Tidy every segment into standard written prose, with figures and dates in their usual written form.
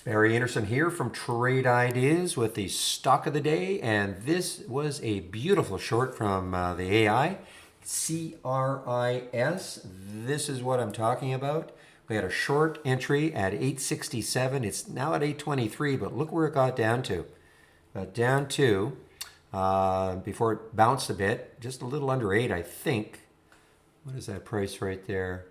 Barry Anderson here from Trade Ideas with the stock of the day, and this was a beautiful short from the AI, CRIS. This is what I'm talking about. We had a short entry at 867. It's now at 823, but look where it got down to. Got down to, before it bounced a bit, just a little under 8, I think. What is that price right there?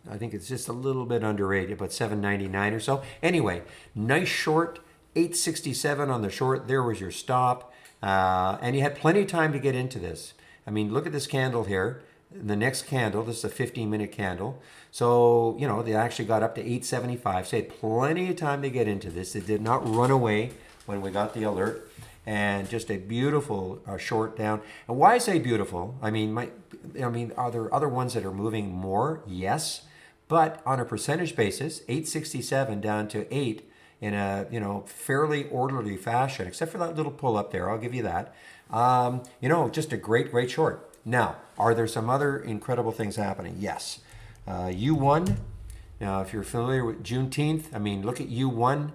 I think it's just a little bit under 8, about 7.99 or so. Anyway, nice short, 8.67 on the short. There was your stop. And you had plenty of time to get into this. I mean, look at this candle here. The next candle, this is a 15-minute candle. So, you know, they actually got up to 8.75. So they had plenty of time to get into this. It did not run away when we got the alert. And just a beautiful short down. And why I say beautiful, I mean, are there other ones that are moving more? Yes. But on a percentage basis, 867 down to 8 in a, fairly orderly fashion, except for that little pull up there. I'll give you that. Just a great, great short. Now, are there some other incredible things happening? Yes. U1. Now, if you're familiar with Juneteenth, I mean, look at U1.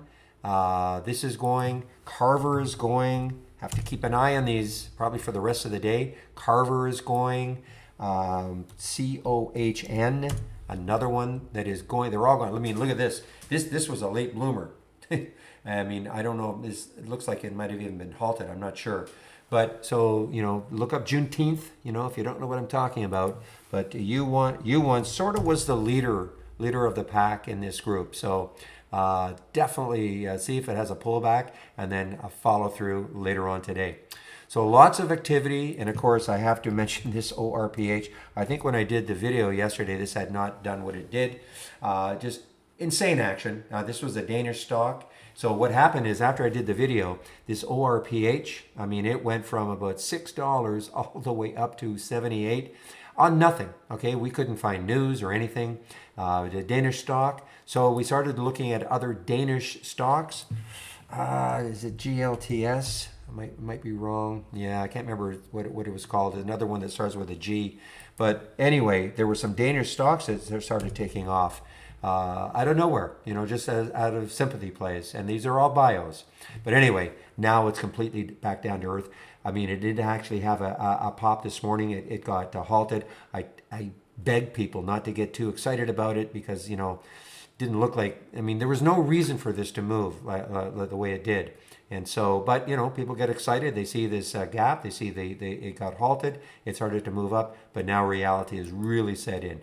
This is going. Carver is going. Have to keep an eye on these probably for the rest of the day. Carver is going. COHN, another one that is going. They're all going. I mean, look at this. This was a late bloomer. I mean, I don't know. It looks like it might have even been halted. I'm not sure. But so, look up Juneteenth, if you don't know what I'm talking about. But U1 sort of was the leader of the pack in this group. So definitely see if it has a pullback and then a follow through later on today. So lots of activity, and of course I have to mention this ORPH. I think when I did the video yesterday, this had not done what it did. Just insane action. This was a Danish stock. So what happened is after I did the video, this ORPH, I mean, it went from about $6 all the way up to 78 on nothing. Okay, we couldn't find news or anything. The Danish stock. So we started looking at other Danish stocks. Is it GLTS? I might be wrong. Yeah, I can't remember what it was called. Another one that starts with a G. But anyway, there were some Danish stocks that started taking off out of nowhere, just out of sympathy plays. And these are all bios. But anyway, now it's completely back down to earth. I mean, it did actually have a pop this morning. It got halted. I begged people not to get too excited about it because, didn't look like, I mean, there was no reason for this to move the way it did. And so, but, people get excited. They see this gap. They see it got halted. It started to move up. But now reality is really set in.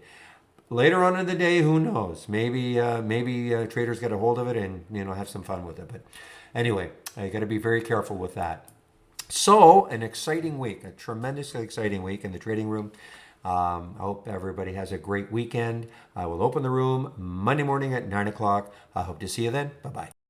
Later on in the day, who knows? Maybe traders get a hold of it and, have some fun with it. But anyway, I got to be very careful with that. So, an exciting week, a tremendously exciting week in the trading room. I hope everybody has a great weekend. I will open the room Monday morning at 9 o'clock. I hope to see you then. Bye-bye.